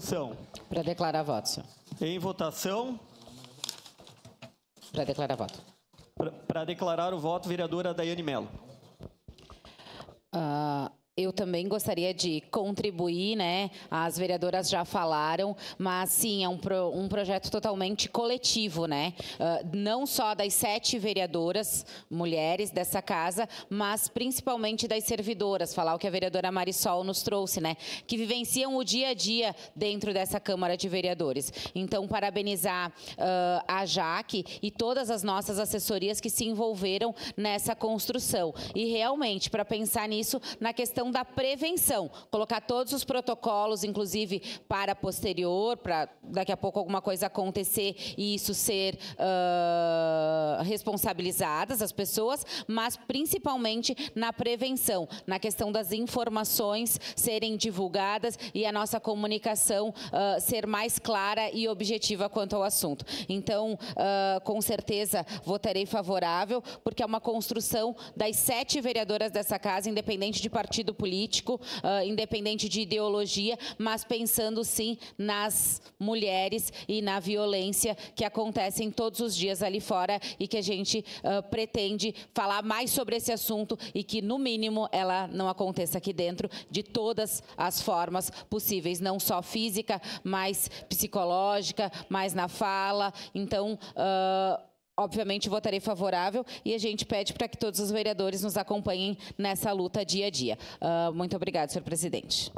votação. Para declarar voto, senhor. Em votação. Para declarar voto. Para declarar o voto, vereadora Daiane Mello. Eu também gostaria de contribuir, né? As vereadoras já falaram, mas sim, é um projeto totalmente coletivo, né? Não só das 7 vereadoras mulheres dessa casa, mas principalmente das servidoras, falar o que a vereadora Marisol nos trouxe, né? Que vivenciam o dia a dia dentro dessa Câmara de Vereadores. Então, parabenizar a Jaque e todas as nossas assessorias que se envolveram nessa construção. E realmente, para pensar nisso, na questão da prevenção, colocar todos os protocolos, inclusive para posterior, para daqui a pouco alguma coisa acontecer e isso ser responsabilizadas as pessoas, mas principalmente na prevenção, na questão das informações serem divulgadas e a nossa comunicação ser mais clara e objetiva quanto ao assunto. Então, com certeza, votarei favorável, porque é uma construção das 7 vereadoras dessa casa, independente de partido político, independente de ideologia, mas pensando sim nas mulheres e na violência que acontecem todos os dias ali fora e que a gente pretende falar mais sobre esse assunto e que, no mínimo, ela não aconteça aqui dentro de todas as formas possíveis, não só física, mas psicológica, mais na fala. Então, obviamente, votarei favorável e a gente pede para que todos os vereadores nos acompanhem nessa luta dia a dia. Muito obrigada, senhor presidente.